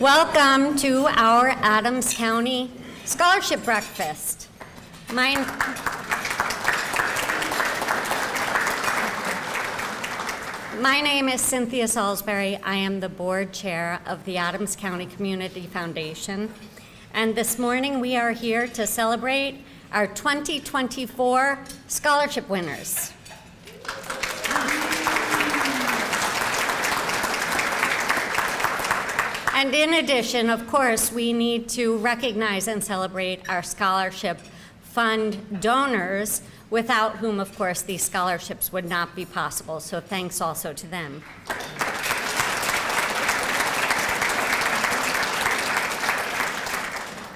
Welcome to our Adams County Scholarship Breakfast. My name is Cynthia Salisbury. I am the board chair of the Adams County Community Foundation. And this morning we are here to celebrate our 2024 scholarship winners. And in addition, of course, we need to recognize and celebrate our scholarship fund donors, without whom, of course, these scholarships would not be possible. So thanks also to them.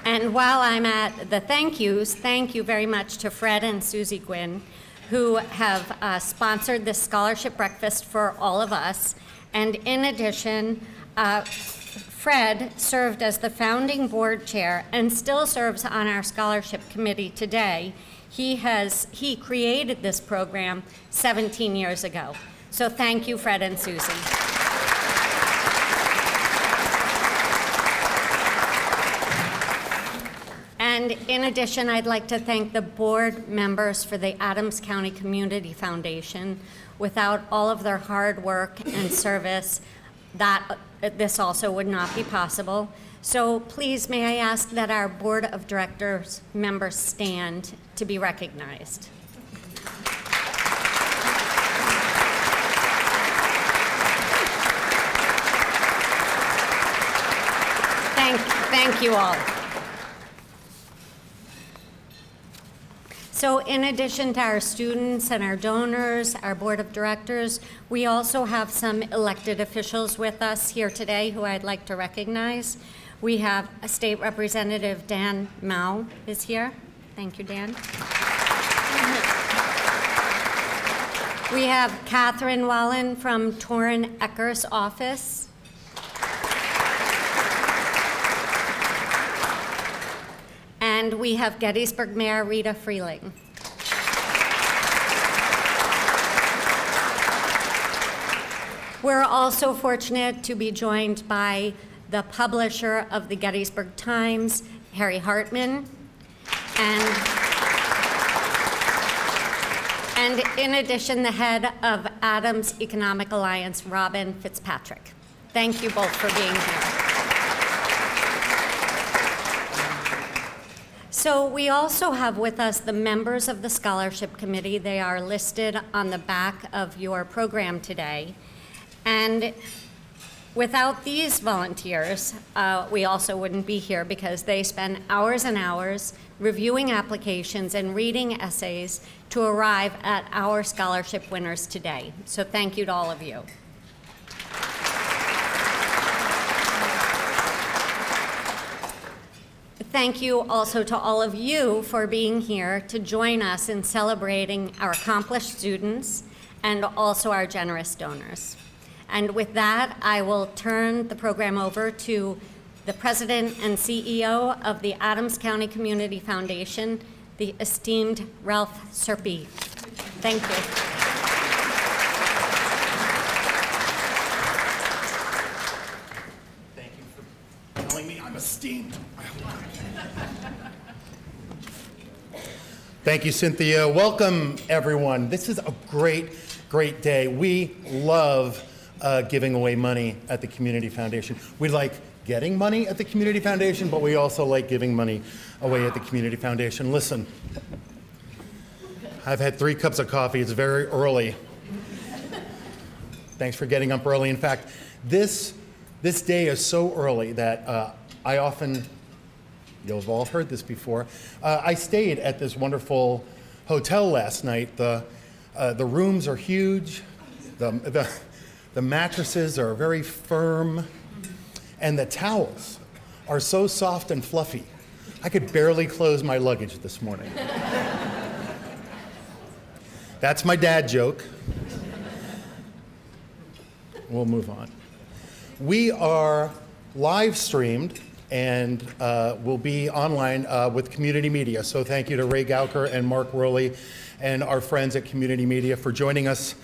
And while I'm at the thank yous, thank you very much to Fred and Susie Gwynn, who have sponsored this scholarship breakfast for all of us. And in addition, Fred served as the founding board chair and still serves on our scholarship committee today. He created this program 17 years ago. So thank you, Fred and Susie. And in addition, I'd like to thank the board members for the Adams County Community Foundation. Without all of their hard work and service, this also would not be possible. So please, may I ask that our board of directors members stand to be recognized. Thank you all. So in addition to our students and our donors, our board of directors, we also have some elected officials with us here today who I'd like to recognize. We have State Representative Dan Mao is here. Thank you, Dan. We have Catherine Wallen from Torrin Ecker's office. And we have Gettysburg Mayor Rita Freeling. We're also fortunate to be joined by the publisher of the Gettysburg Times, Harry Hartman, and in addition, the head of Adams Economic Alliance, Robin Fitzpatrick. Thank you both for being here. So we also have with us the members of the Scholarship Committee. They are listed on the back of your program today. And without these volunteers, we also wouldn't be here because they spend hours and hours reviewing applications and reading essays to arrive at our scholarship winners today. So thank you to all of you. Thank you also to all of you for being here to join us in celebrating our accomplished students and also our generous donors. And with that, I will turn the program over to the President and CEO of the Adams County Community Foundation, the esteemed Ralph Serpy. Thank you. Thank you for telling me I'm esteemed. Thank you, Cynthia. Welcome, everyone. This is a great day. We love giving away money at the Community Foundation. We like getting money at the Community Foundation, but we also like giving money away at the Community Foundation. Listen, I've had 3 cups of coffee. It's very early. Thanks for getting up early. In fact, this day is so early that I often, you've all heard this before, I stayed at this wonderful hotel last night. The rooms are huge. The mattresses are very firm, and the towels are so soft and fluffy. I could barely close my luggage this morning. That's my dad joke. We'll move on. We are live streamed and will be online with community media. So thank you to Ray Gowker and Mark Worley and our friends at Community Media for joining us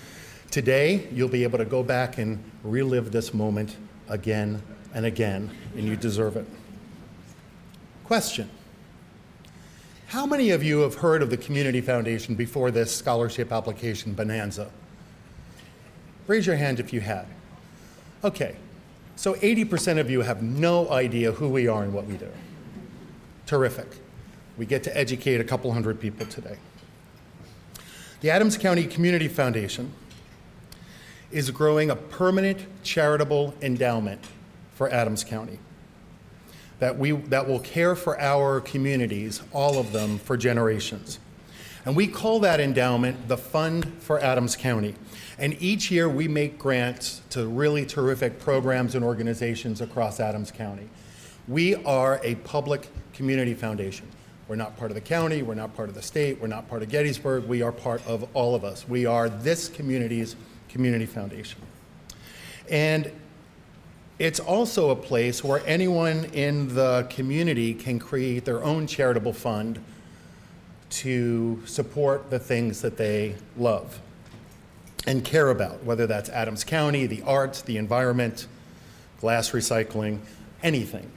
today. You'll be able to go back and relive this moment again and again, and you deserve it. Question. How many of you have heard of the Community Foundation before this scholarship application bonanza? Raise your hand if you had. Okay, so 80% of you have no idea who we are and what we do. Terrific. We get to educate a couple hundred people today. The Adams County Community Foundation is growing a permanent charitable endowment for Adams County that will care for our communities, all of them, for generations. And we call that endowment the Fund for Adams County. And each year we make grants to really terrific programs and organizations across Adams County. We are a public community foundation. We're not part of the county, we're not part of the state, we're not part of Gettysburg, we are part of all of us. We are this community's community foundation. And it's also a place where anyone in the community can create their own charitable fund to support the things that they love and care about, whether that's Adams County, the arts, the environment, glass recycling, anything.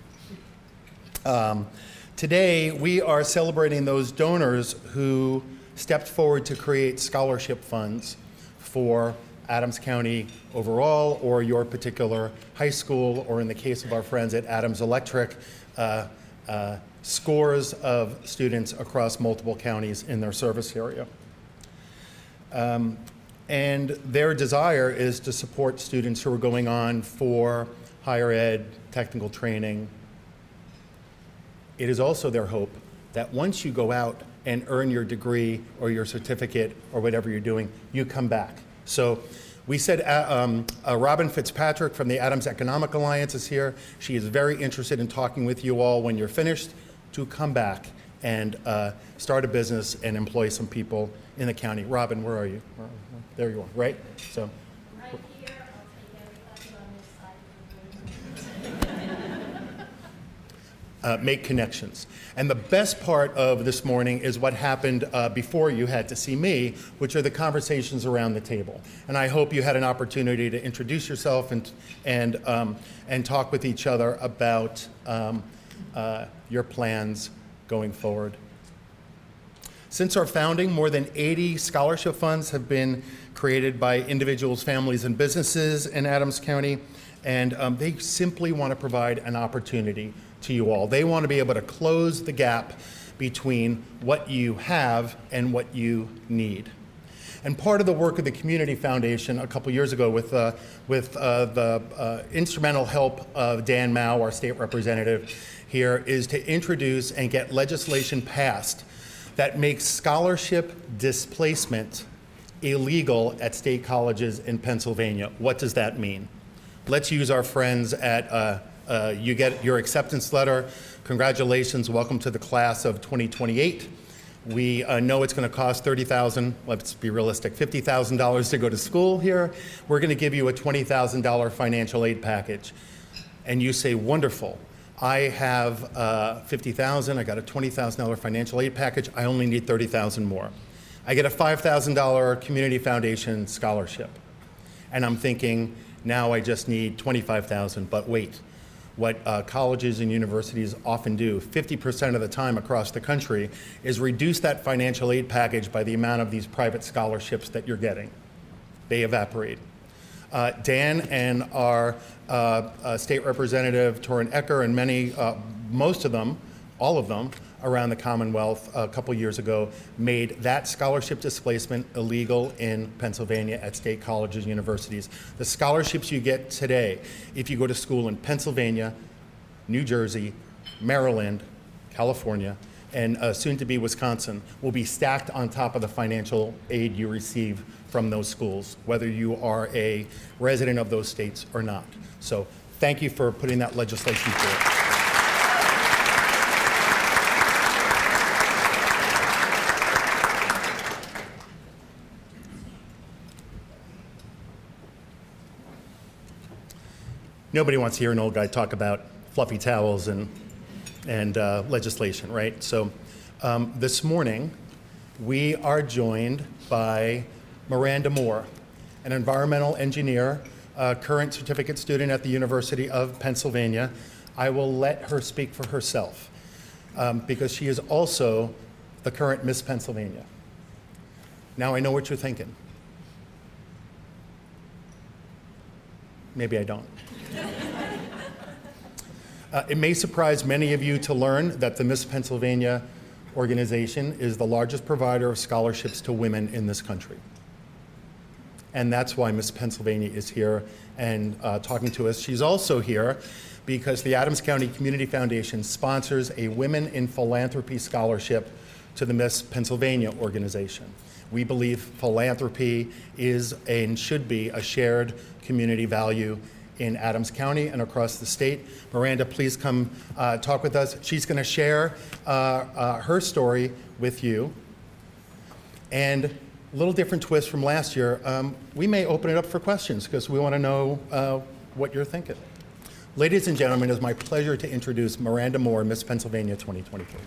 Today, we are celebrating those donors who stepped forward to create scholarship funds for Adams County overall, or your particular high school, or in the case of our friends at Adams Electric, scores of students across multiple counties in their service area. And their desire is to support students who are going on for higher ed, technical training. It is also their hope that once you go out and earn your degree or your certificate or whatever you're doing, you come back. So we said Robin Fitzpatrick from the Adams Economic Alliance is here. She is very interested in talking with you all when you're finished to come back and start a business and employ some people in the county. Robin, where are you? There you are, right? So. Right here, I'll take everything on this side. Make connections. And the best part of this morning is what happened before you had to see me, which are the conversations around the table. And I hope you had an opportunity to introduce yourself and talk with each other about your plans going forward. Since our founding, more than 80 scholarship funds have been created by individuals, families, and businesses in Adams County, and they simply want to provide an opportunity to you all. They want to be able to close the gap between what you have and what you need. And part of the work of the Community Foundation a couple years ago with the instrumental help of Dan Mao, our state representative here, is to introduce and get legislation passed that makes scholarship displacement illegal at state colleges in Pennsylvania. What does that mean? Let's use our friends at you get your acceptance letter. Congratulations, welcome to the class of 2028. We know it's going to cost $30,000, let's be realistic, $50,000 to go to school here. We're going to give you a $20,000 financial aid package. And you say, wonderful, I have $50,000, I got a $20,000 financial aid package, I only need $30,000 more. I get a $5,000 Community Foundation scholarship. And I'm thinking, now I just need $25,000, but wait. What colleges and universities often do, 50% of the time across the country, is reduce that financial aid package by the amount of these private scholarships that you're getting. They evaporate. Dan and our state representative, Torrin Ecker, and many, most of them, all of them, around the Commonwealth a couple years ago, made that scholarship displacement illegal in Pennsylvania at state colleges and universities. The scholarships you get today, if you go to school in Pennsylvania, New Jersey, Maryland, California, and soon to be Wisconsin, will be stacked on top of the financial aid you receive from those schools, whether you are a resident of those states or not. So thank you for putting that legislation forward. Nobody wants to hear an old guy talk about fluffy towels and legislation, right? So this morning, we are joined by Miranda Moore, an environmental engineer a current certificate student at the University of Pennsylvania. I will let her speak for herself because she is also the current Miss Pennsylvania. Now I know what you're thinking. Maybe I don't. It may surprise many of you to learn that the Miss Pennsylvania organization is the largest provider of scholarships to women in this country. And that's why Miss Pennsylvania is here and talking to us. She's also here because the Adams County Community Foundation sponsors a Women in Philanthropy Scholarship to the Miss Pennsylvania organization. We believe philanthropy is and should be a shared community value in Adams County and across the state. Miranda, please come talk with us. She's going to share her story with you. And a little different twist from last year, we may open it up for questions because we want to know what you're thinking. Ladies and gentlemen, it is my pleasure to introduce Miranda Moore, Miss Pennsylvania 2023.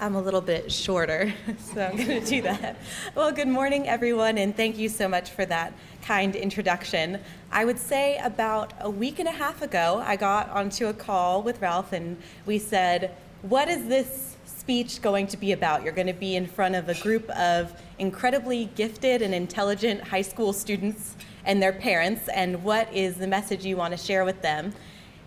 I'm a little bit shorter, so I'm going to do that. Well, good morning, everyone, and thank you so much for that kind introduction. I would say about a week and a half ago, I got onto a call with Ralph, and we said, what is this speech going to be about? You're going to be in front of a group of incredibly gifted and intelligent high school students and their parents, and what is the message you want to share with them?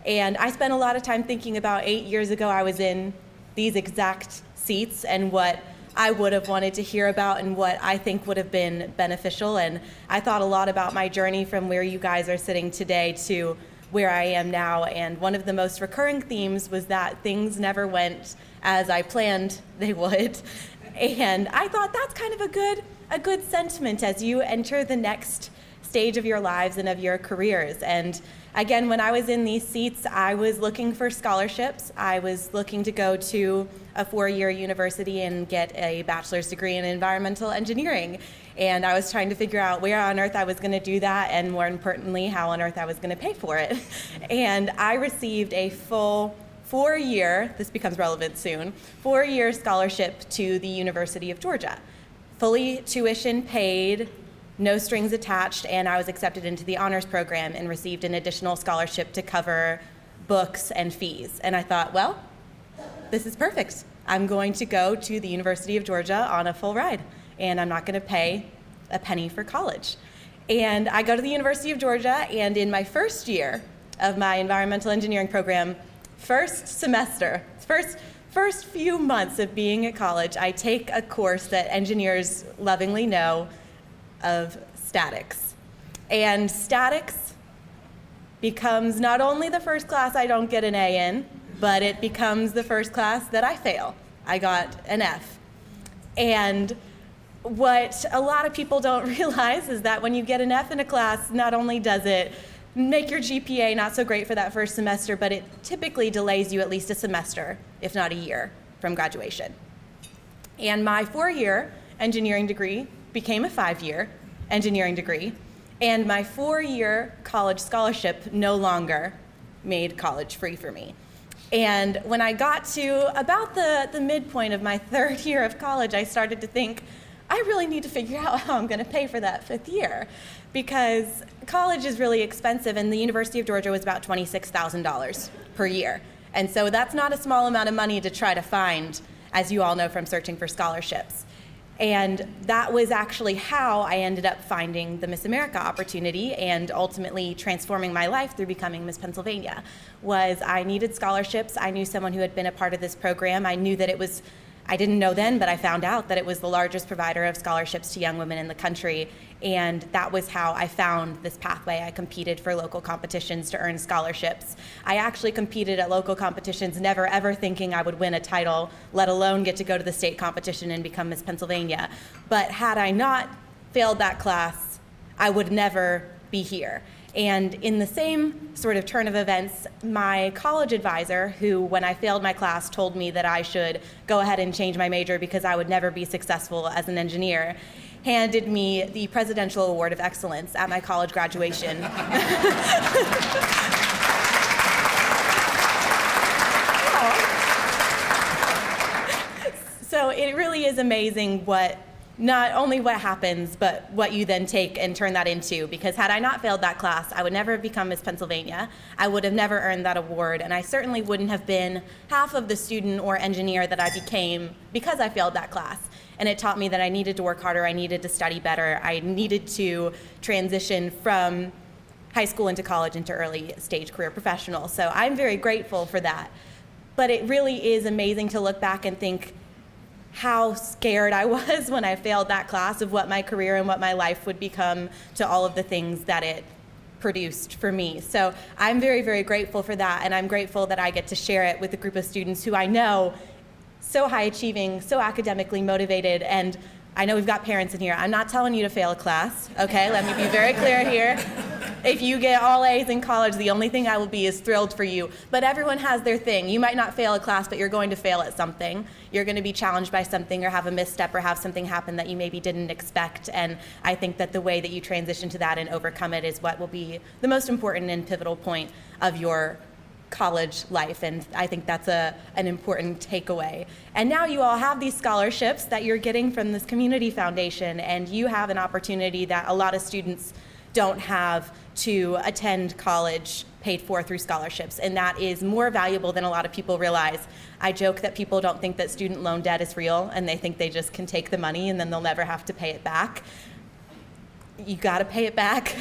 And I spent a lot of time thinking about 8 years ago, I was in these exact seats and what I would have wanted to hear about and what I think would have been beneficial. And I thought a lot about my journey from where you guys are sitting today to where I am now. And one of the most recurring themes was that things never went as I planned they would. And I thought that's kind of a good sentiment as you enter the next stage of your lives and of your careers. And again, when I was in these seats, I was looking for scholarships. I was looking to go to a 4-year university and get a bachelor's degree in environmental engineering. And I was trying to figure out where on earth I was going to do that, and more importantly, how on earth I was going to pay for it. And I received a full 4-year, this becomes relevant soon, 4-year scholarship to the University of Georgia. Fully tuition paid, no strings attached, and I was accepted into the honors program and received an additional scholarship to cover books and fees. And I thought, well, this is perfect. I'm going to go to the University of Georgia on a full ride, and I'm not going to pay a penny for college. And I go to the University of Georgia, and in my first year of my environmental engineering program, first semester, first few months of being at college, I take a course that engineers lovingly know of statics. And statics becomes not only the first class I don't get an A in, but it becomes the first class that I fail. I got an F. And what a lot of people don't realize is that when you get an F in a class, not only does it make your GPA not so great for that first semester, but it typically delays you at least a semester, if not a year, from graduation. And my 4-year engineering degree became a 5-year engineering degree, and my 4-year college scholarship no longer made college free for me. And when I got to about the midpoint of my 3rd year of college, I started to think, I really need to figure out how I'm going to pay for that 5th year, because college is really expensive, and the University of Georgia was about $26,000 per year. And so that's not a small amount of money to try to find, as you all know from searching for scholarships. And that was actually how I ended up finding the Miss America opportunity and ultimately transforming my life through becoming Miss Pennsylvania. Was I needed scholarships. I knew someone who had been a part of this program. I knew that it was, I didn't know then, but I found out that it was the largest provider of scholarships to young women in the country. And that was how I found this pathway. I competed for local competitions to earn scholarships. I actually competed at local competitions, never ever thinking I would win a title, let alone get to go to the state competition and become Miss Pennsylvania. But had I not failed that class, I would never be here. And in the same sort of turn of events, my college advisor, who when I failed my class told me that I should go ahead and change my major because I would never be successful as an engineer, handed me the Presidential Award of Excellence at my college graduation. So it it really is amazing what, not only what happens, but what you then take and turn that into. Because had I not failed that class, I would never have become Miss Pennsylvania. I would have never earned that award, and I certainly wouldn't have been half of the student or engineer that I became because I failed that class. And it taught me that I needed to work harder, I needed to study better, I needed to transition from high school into college into early stage career professional. So I'm very grateful for that. But it really is amazing to look back and think how scared I was when I failed that class of what my career and what my life would become to all of the things that it produced for me. So I'm very, very grateful for that, and I'm grateful that I get to share it with a group of students who I know so high achieving, so academically motivated, and I know we've got parents in here. I'm not telling you to fail a class, okay? Let me be very clear here. If you get all A's in college, the only thing I will be is thrilled for you. But everyone has their thing. You might not fail a class, but you're going to fail at something. You're going to be challenged by something or have a misstep or have something happen that you maybe didn't expect. And I think that the way that you transition to that and overcome it is what will be the most important and pivotal point of your college life, and I think that's an important takeaway. And now you all have these scholarships that you're getting from this community foundation, and you have an opportunity that a lot of students don't have to attend college paid for through scholarships, and that is more valuable than a lot of people realize. I joke that people don't think that student loan debt is real, and they think they just can take the money and then they'll never have to pay it back. You got to pay it back.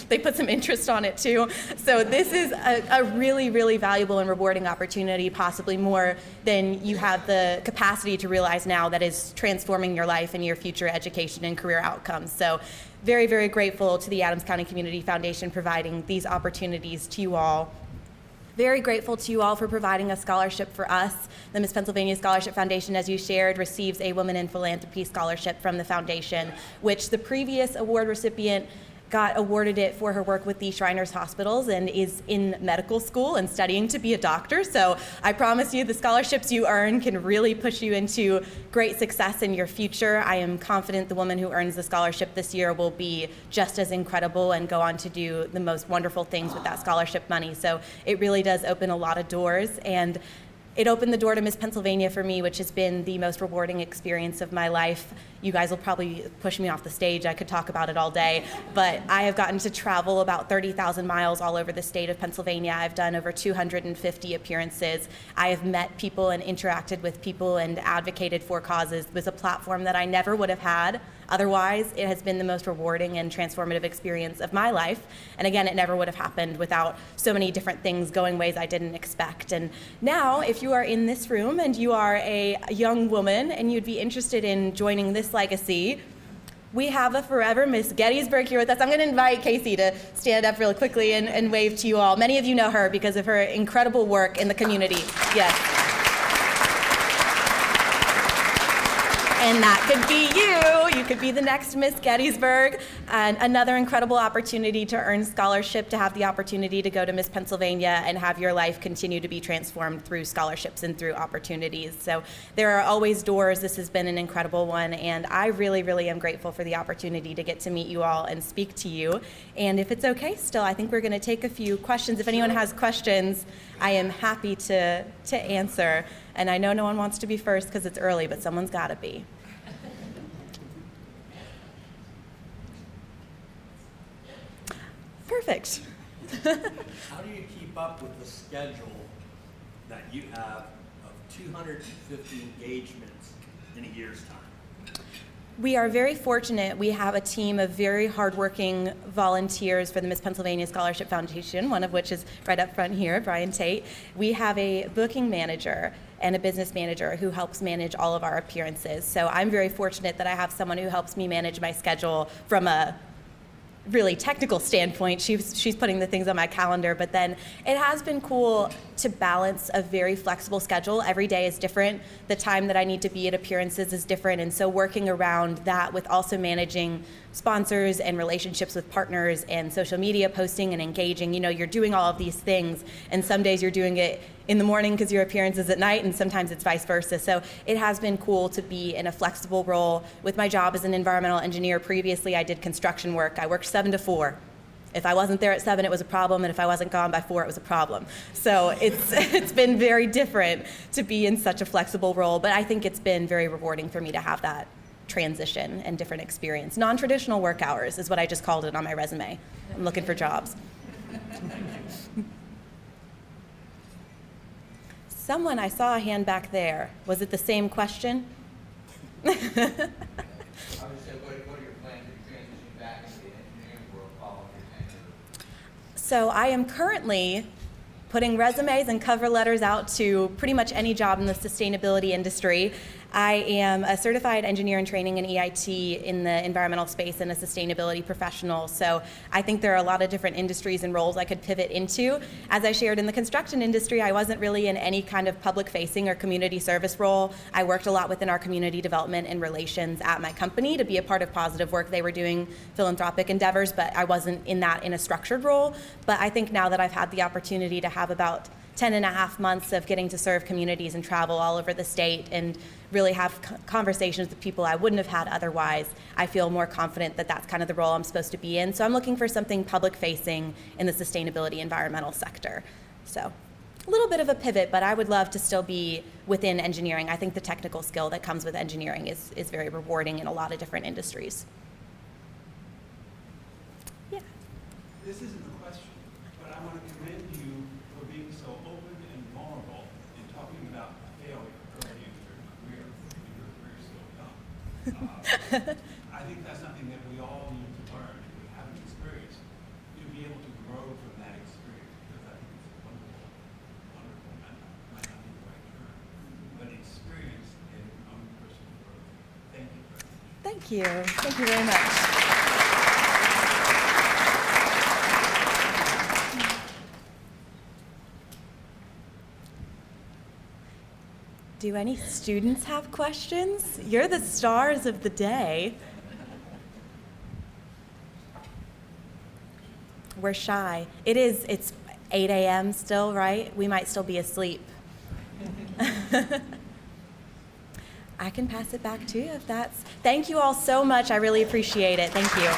They put some interest on it too. So this is a really, really valuable and rewarding opportunity, possibly more than you have the capacity to realize now, that is transforming your life and your future education and career outcomes. So very, very grateful to the Adams County Community Foundation providing these opportunities to you all. Very grateful to you all for providing a scholarship for us. The Miss Pennsylvania Scholarship Foundation, as you shared, receives a Women in Philanthropy scholarship from the foundation, which the previous award recipient got awarded it for her work with the Shriners Hospitals and is in medical school and studying to be a doctor. So I promise you the scholarships you earn can really push you into great success in your future. I am confident the woman who earns the scholarship this year will be just as incredible and go on to do the most wonderful things with that scholarship money. So it really does open a lot of doors, and it opened the door to Miss Pennsylvania for me, which has been the most rewarding experience of my life. You guys will probably push me off the stage. I could talk about it all day, but I have gotten to travel about 30,000 miles all over the state of Pennsylvania. I've done over 250 appearances. I have met people and interacted with people and advocated for causes. It was a platform that I never would have had otherwise. It has been the most rewarding and transformative experience of my life. And again, it never would have happened without so many different things going ways I didn't expect. And now, if you are in this room and you are a young woman and you'd be interested in joining this legacy, we have a forever Miss Gettysburg here with us. I'm going to invite Casey to stand up really quickly and wave to you all. Many of you know her because of her incredible work in the community. Yes. And that could be you. You could be the next Miss Gettysburg. And another incredible opportunity to earn scholarship, to have the opportunity to go to Miss Pennsylvania and have your life continue to be transformed through scholarships and through opportunities. So there are always doors. This has been an incredible one. And I really, really am grateful for the opportunity to get to meet you all and speak to you. And if it's okay still, I think we're going to take a few questions. If anyone has questions, I am happy to answer. And I know no one wants to be first because it's early, but someone's got to be. Perfect. How do you keep up with the schedule that you have of 250 engagements in a year's time? We are very fortunate. We have a team of very hardworking volunteers for the Miss Pennsylvania Scholarship Foundation, one of which is right up front here, Brian Tate. We have a booking manager and a business manager who helps manage all of our appearances. So I'm very fortunate that I have someone who helps me manage my schedule from a really technical standpoint. She's putting the things on my calendar, but then it has been cool to balance a very flexible schedule. Every day is different. The time that I need to be at appearances is different, and so working around that with also managing sponsors and relationships with partners and social media posting and engaging. You know, you're doing all of these things, and some days you're doing it in the morning because your appearance is at night, and sometimes it's vice versa. So it has been cool to be in a flexible role. With my job as an environmental engineer, previously I did construction work. I worked 7 to 4. If I wasn't there at 7, it was a problem, and if I wasn't gone by 4, it was a problem. So it's been very different to be in such a flexible role, but I think it's been very rewarding for me to have that transition and different experience. Non-traditional work hours is what I just called it on my resume. I'm looking for jobs. I saw a hand back there. Was it the same question? I would say, what are your plans to transition back into the engineering world following your tenure? So I am currently putting resumes and cover letters out to pretty much any job in the sustainability industry. I am a certified engineer in training in EIT in the environmental space and a sustainability professional. So I think there are a lot of different industries and roles I could pivot into. As I shared in the construction industry, I wasn't really in any kind of public facing or community service role. I worked a lot within our community development and relations at my company to be a part of positive work. They were doing philanthropic endeavors, but I wasn't in a structured role. But I think now that I've had the opportunity to have about 10 and a half months of getting to serve communities and travel all over the state and really have conversations with people I wouldn't have had otherwise, I feel more confident that that's kind of the role I'm supposed to be in. So I'm looking for something public facing in the sustainability environmental sector. So a little bit of a pivot, but I would love to still be within engineering. I think the technical skill that comes with engineering is very rewarding in a lot of different industries. Yeah. This isn't a question, but I want to commend you for being so open and vulnerable in talking about failure early in your career, when your career is still young. I think that's something that we all need to learn if we haven't experienced, to be able to grow from that experience, because I think it's wonderful, wonderful, might not be the right term, but experience in your own personal growth. Thank you very much. Thank you. Thank you very much. Do any students have questions? You're the stars of the day. We're shy. It's 8 a.m. still, right? We might still be asleep. I can pass it back to you if that's... Thank you all so much. I really appreciate it. Thank you.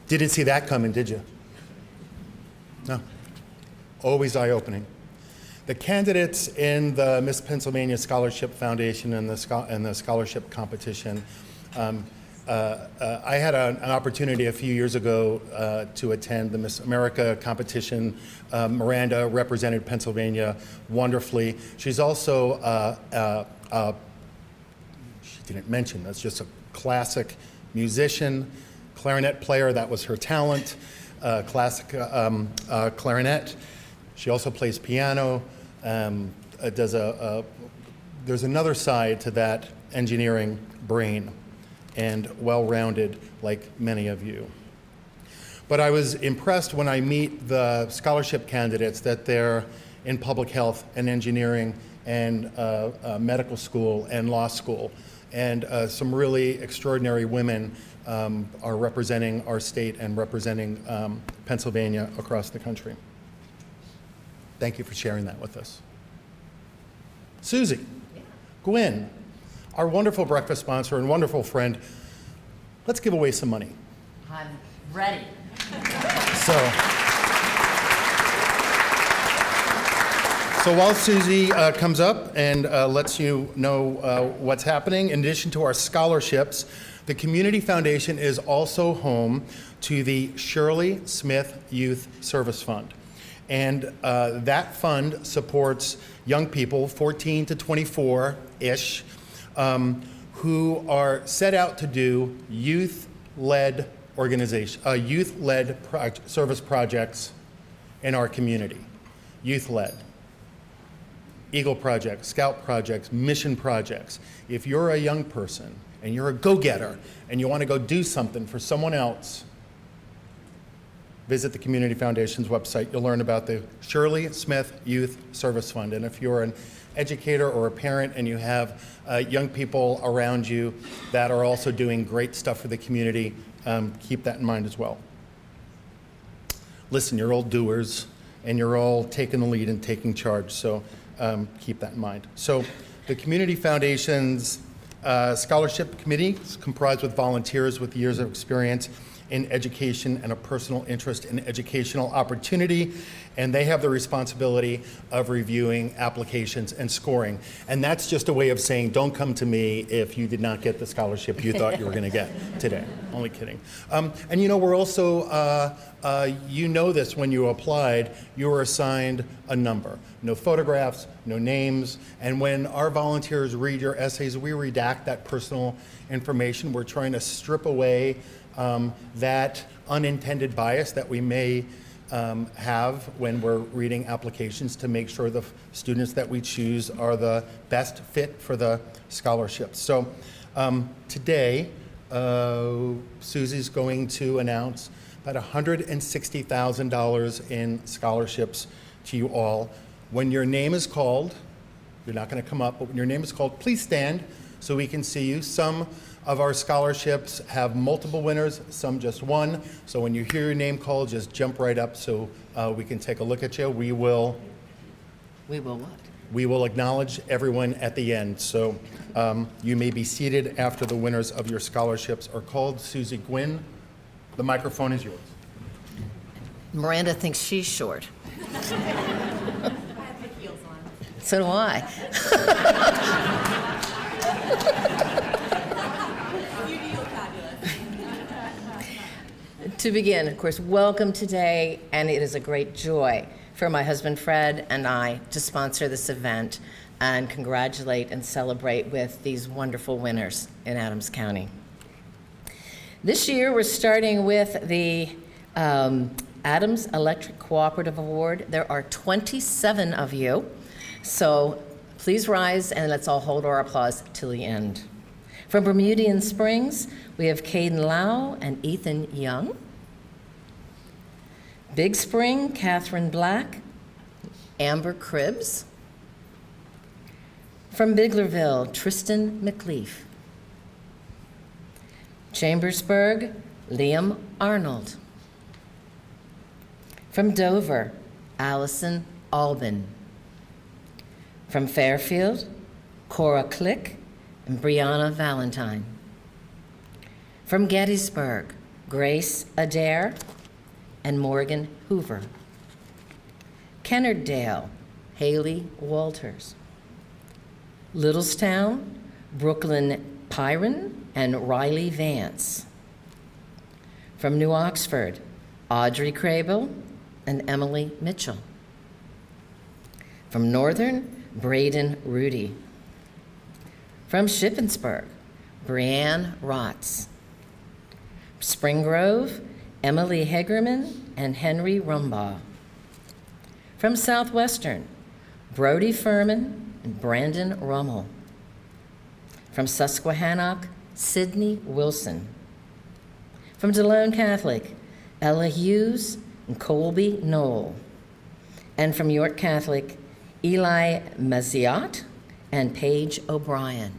Didn't see that coming, did you? No. Always eye-opening. The candidates in the Miss Pennsylvania Scholarship Foundation and the scholarship competition, I had an opportunity a few years ago to attend the Miss America competition. Miranda represented Pennsylvania wonderfully. She's also, she didn't mention, that's just a classic musician, clarinet player, that was her talent, classic clarinet. She also plays piano, there's another side to that engineering brain, and well-rounded like many of you. But I was impressed when I meet the scholarship candidates that they're in public health and engineering and medical school and law school. And some really extraordinary women are representing our state and representing Pennsylvania across the country. Thank you for sharing that with us. Susie, Gwen, our wonderful breakfast sponsor and wonderful friend, let's give away some money. I'm ready. So while Susie comes up and lets you know what's happening, in addition to our scholarships, the Community Foundation is also home to the Shirley Smith Youth Service Fund. And that fund supports young people, 14 to 24-ish, who are set out to do youth-led service projects in our community. Youth-led. Eagle projects, Scout projects, mission projects. If you're a young person and you're a go-getter and you want to go do something for someone else, visit the Community Foundation's website. You'll learn about the Shirley Smith Youth Service Fund. And if you're an educator or a parent and you have young people around you that are also doing great stuff for the community, keep that in mind as well. Listen, you're all doers. and you're all taking the lead and taking charge, so keep that in mind. So the Community Foundation's Scholarship Committee is comprised with volunteers with years of experience in education and a personal interest in educational opportunity, and they have the responsibility of reviewing applications and scoring. And that's just a way of saying, don't come to me if you did not get the scholarship you thought you were going to get today. Only kidding. And you know, we're also, you know this when you applied, you were assigned a number. No photographs, no names, and when our volunteers read your essays, we redact that personal information. We're trying to strip away that unintended bias that we may have when we're reading applications to make sure the students that we choose are the best fit for the scholarship. So today, Susie's going to announce about $160,000 in scholarships to you all. When your name is called, you're not going to come up, but when your name is called, please stand so we can see you. Some of our scholarships have multiple winners, some just one. So when you hear your name called, just jump right up so we can take a look at you. We will what? We will acknowledge everyone at the end. So you may be seated after the winners of your scholarships are called. Susie Gwynn, the microphone is yours. Miranda thinks she's short. I have my heels on. So do I. To begin, of course, welcome today, and it is a great joy for my husband Fred and I to sponsor this event and congratulate and celebrate with these wonderful winners in Adams County. This year, we're starting with the Adams Electric Cooperative Award. There are 27 of you, so please rise and let's all hold our applause till the end. From Bermudian Springs, we have Caden Lau and Ethan Young. Big Spring, Catherine Black, Amber Cribbs. From Biglerville, Tristan McLeaf. Chambersburg, Liam Arnold. From Dover, Allison Albin. From Fairfield, Cora Click and Brianna Valentine. From Gettysburg, Grace Adair and Morgan Hoover. Kennarddale, Haley Walters. Littlestown, Brooklyn Pyron and Riley Vance. From New Oxford, Audrey Crable and Emily Mitchell. From Northern, Braden Rudy. From Shippensburg, Brianne Rotz. Spring Grove, Emily Hegerman and Henry Rumbaugh. From Southwestern, Brody Furman and Brandon Rummel. From Susquehannock, Sydney Wilson. From DeLone Catholic, Ella Hughes and Colby Knoll. And from York Catholic, Eli Maziot and Paige O'Brien.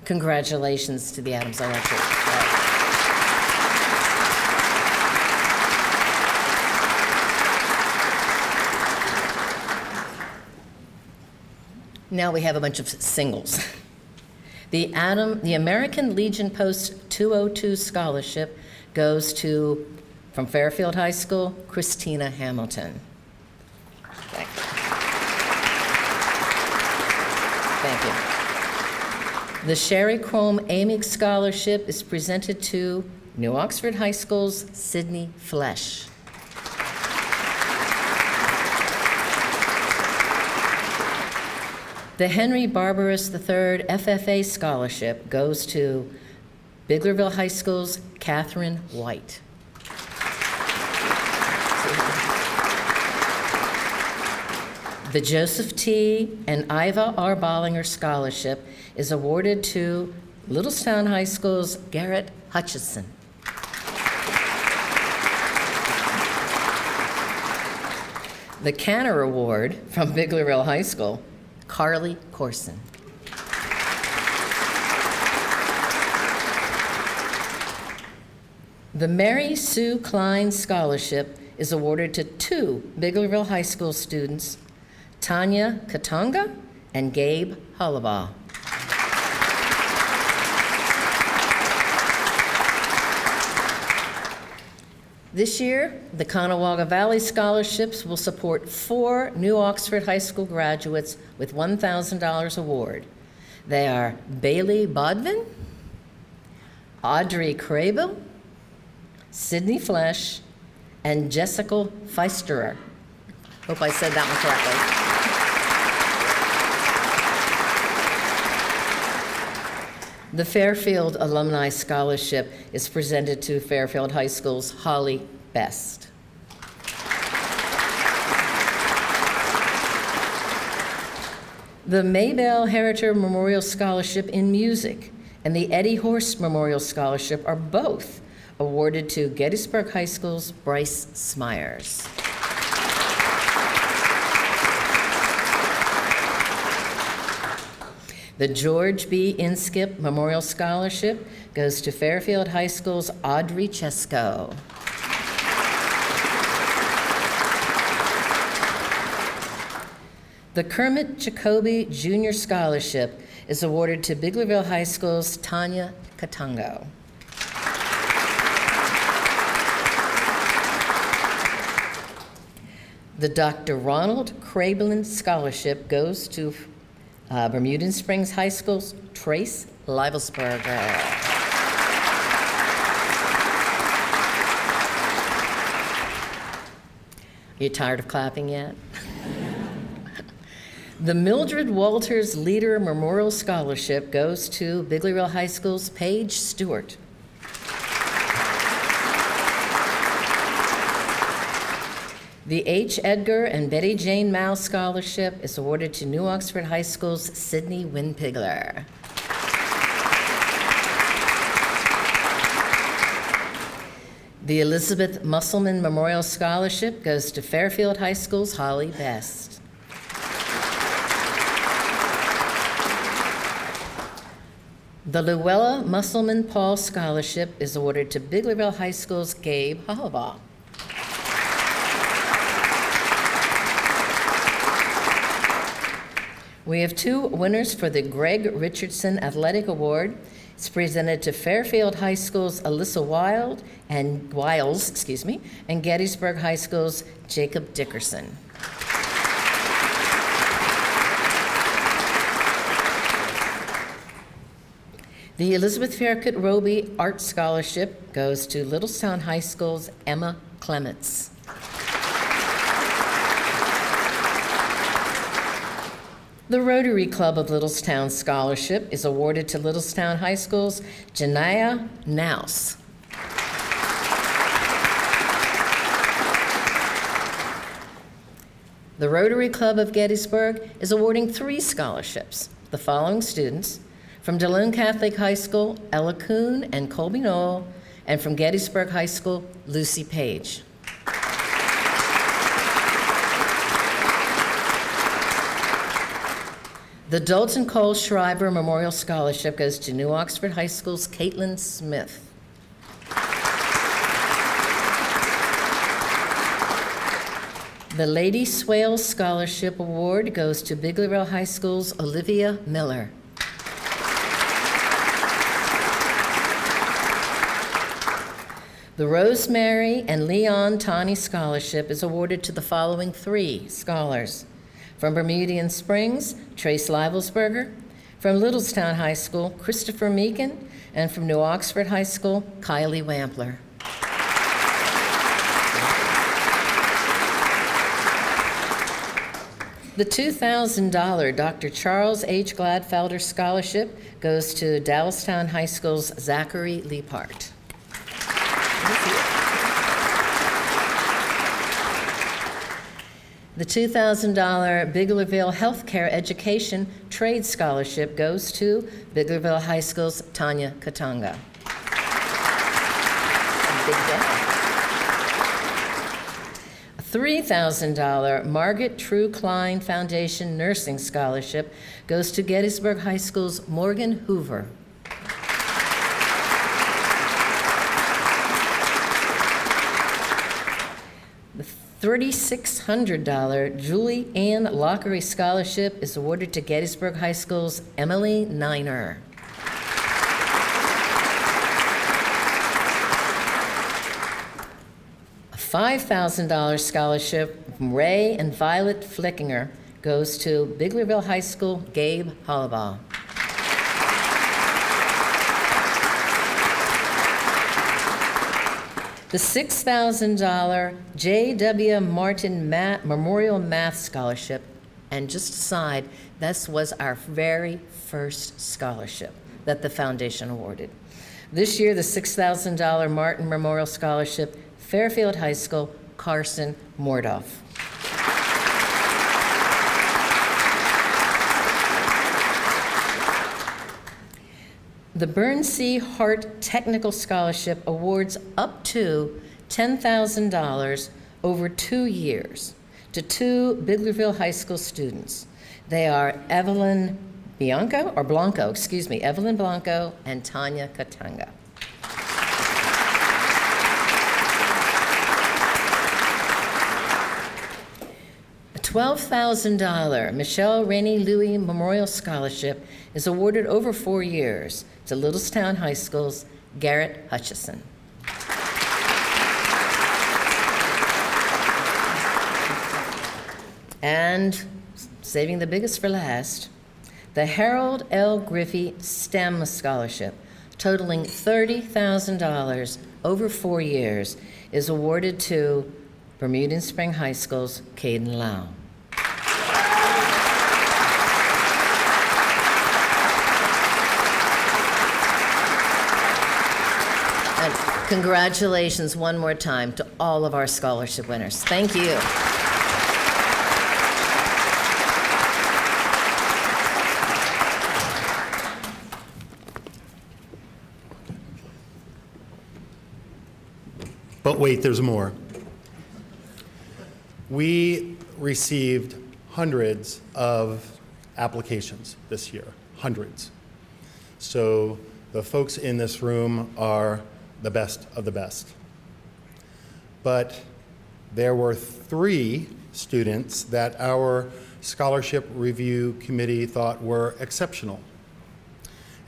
Congratulations to the Adams Electric. Now we have a bunch of singles. The American Legion Post 202 Scholarship goes to, from Fairfield High School, Christina Hamilton. Thank you. The Sherry Chrome Amig Scholarship is presented to New Oxford High School's Sydney Flesh. The Henry Barbarous III FFA Scholarship goes to Biglerville High School's Catherine White. The Joseph T. and Iva R. Bollinger Scholarship is awarded to Littlestown High School's Garrett Hutchison. The Canner Award from Biglerville High School, Carly Corson. The Mary Sue Klein Scholarship is awarded to two Biglerville High School students, Tanya Katanga and Gabe Hollabaugh. This year, the Conewaga Valley Scholarships will support 4 New Oxford High School graduates with $1,000 award. They are Bailey Bodvin, Audrey Crable, Sydney Flesh, and Jessica Feisterer. Hope I said that one correctly. The Fairfield Alumni Scholarship is presented to Fairfield High School's Holly Best. The Maybelle Heriter Memorial Scholarship in Music and the Eddie Horst Memorial Scholarship are both awarded to Gettysburg High School's Bryce Smyers. The George B. Inskip Memorial Scholarship goes to Fairfield High School's Audrey Chesko. The Kermit Jacoby Jr. Scholarship is awarded to Biglerville High School's Tanya Katango. The Dr. Ronald Crablin Scholarship goes to Bermudan Springs High School's Trace Livelsberger. You tired of clapping yet? The Mildred Walters Leader Memorial Scholarship goes to Biglerville High School's Paige Stewart. The H. Edgar and Betty Jane Mao Scholarship is awarded to New Oxford High School's Sydney Winpigler. The Elizabeth Musselman Memorial Scholarship goes to Fairfield High School's Holly Best. The Luella Musselman Paul Scholarship is awarded to Biglerville High School's Gabe Hollabaugh. We have 2 winners for the Greg Richardson Athletic Award. It's presented to Fairfield High School's Alyssa Wiles, and Gettysburg High School's Jacob Dickerson. The Elizabeth Faircott Roby Art Scholarship goes to Littlestown High School's Emma Clements. The Rotary Club of Littlestown Scholarship is awarded to Littlestown High School's Janaya Naus. The Rotary Club of Gettysburg is awarding 3 scholarships. The following students: from DeLune Catholic High School, Ella Kuhn and Colby Knoll, and from Gettysburg High School, Lucy Page. The Dalton Cole Schreiber Memorial Scholarship goes to New Oxford High School's Caitlin Smith. The Lady Swale Scholarship Award goes to Biglerville High School's Olivia Miller. The Rosemary and Leon Taney Scholarship is awarded to the following 3 scholars. From Bermudian Springs, Trace Livelsberger. From Littlestown High School, Christopher Meekin. And from New Oxford High School, Kylie Wampler. The $2,000 Dr. Charles H. Gladfelder Scholarship goes to Dallastown High School's Zachary Leapart. The $2,000 Biglerville Healthcare Education Trade Scholarship goes to Biglerville High School's Tanya Katanga. Big day. A $3,000 Margaret True Klein Foundation Nursing Scholarship goes to Gettysburg High School's Morgan Hoover. The $3,600 Julie Ann Lockery Scholarship is awarded to Gettysburg High School's Emily Niner. A $5,000 scholarship from Ray and Violet Flickinger goes to Biglerville High School Gabe Hollabaugh. The $6,000 J.W. Martin Memorial Math Scholarship, and just aside, this was our very first scholarship that the foundation awarded. This year, the $6,000 Martin Memorial Scholarship, Fairfield High School, Carson Mordoff. The Burn C. Hart Technical Scholarship awards up to $10,000 over 2 years to 2 Biglerville High School students. They are Evelyn Blanco and Tanya Katanga. A $12,000 Michelle Rainey Louis Memorial Scholarship is awarded over 4 years to Littlestown High School's Garrett Hutchison. And saving the biggest for last, the Harold L. Griffey STEM Scholarship, totaling $30,000 over 4 years, is awarded to Bermudian Spring High School's Caden Lau. And congratulations one more time to all of our scholarship winners. Thank you. But wait, there's more. We received hundreds of applications this year, hundreds. So the folks in this room are the best of the best. But there were 3 students that our scholarship review committee thought were exceptional.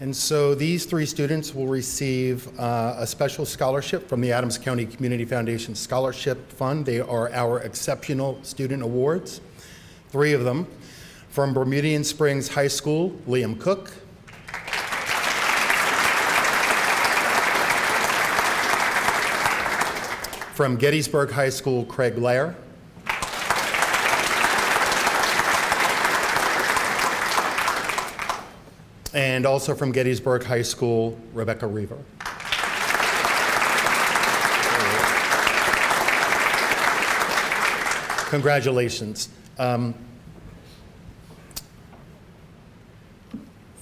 And so these 3 students will receive a special scholarship from the Adams County Community Foundation Scholarship Fund. They are our Exceptional Student Awards. 3 of them. From Bermudian Springs High School, Liam Cook. From Gettysburg High School, Craig Lair. And also from Gettysburg High School, Rebecca Reaver. Congratulations.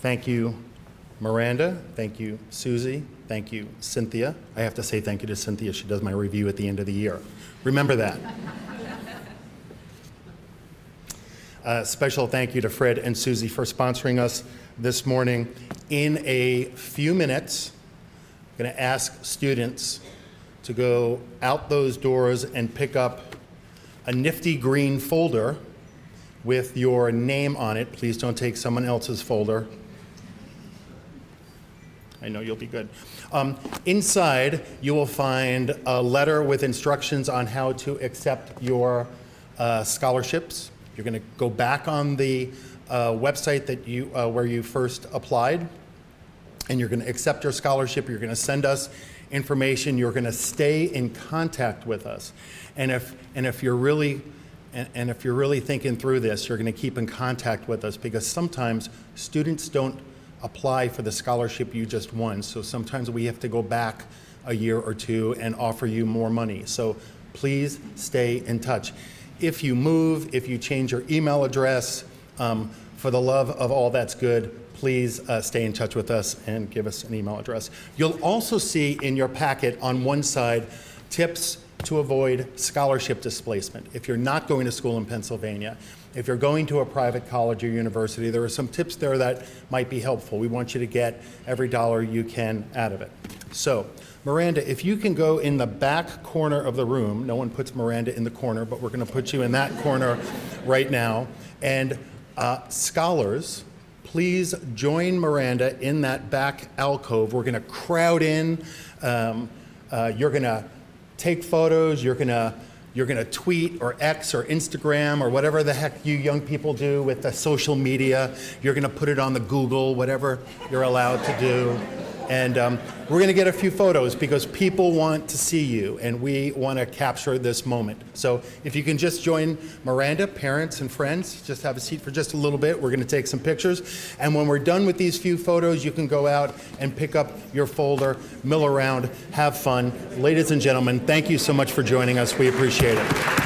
Thank you, Miranda. Thank you, Susie. Thank you, Cynthia. I have to say thank you to Cynthia. She does my review at the end of the year. Remember that. Special thank you to Fred and Susie for sponsoring us this morning. In a few minutes, I'm going to ask students to go out those doors and pick up a nifty green folder with your name on it. Please don't take someone else's folder. I know you'll be good. Inside, you will find a letter with instructions on how to accept your scholarships. You're going to go back on the website that you where you first applied, and you're going to accept your scholarship. You're going to send us information. You're going to stay in contact with us, and if you're really thinking through this, you're going to keep in contact with us, because sometimes students don't apply for the scholarship you just won. So sometimes we have to go back a year or 2 and offer you more money. So please stay in touch. If you move, if you change your email address, for the love of all that's good, please stay in touch with us and give us an email address. You'll also see in your packet on one side tips to avoid scholarship displacement. If you're not going to school in Pennsylvania, if you're going to a private college or university, there are some tips there that might be helpful. We want you to get every dollar you can out of it. So, Miranda, if you can go in the back corner of the room, no one puts Miranda in the corner, but we're going to put you in that corner right now. And scholars, please join Miranda in that back alcove. We're going to crowd in. You're going to take photos. You're going to tweet or X or Instagram or whatever the heck you young people do with the social media. You're going to put it on the Google, whatever you're allowed to do. And we're going to get a few photos because people want to see you and we want to capture this moment. So if you can just join Miranda, parents and friends, just have a seat for just a little bit. We're going to take some pictures. And when we're done with these few photos, you can go out and pick up your folder, mill around, have fun. Ladies and gentlemen, thank you so much for joining us. We appreciate it.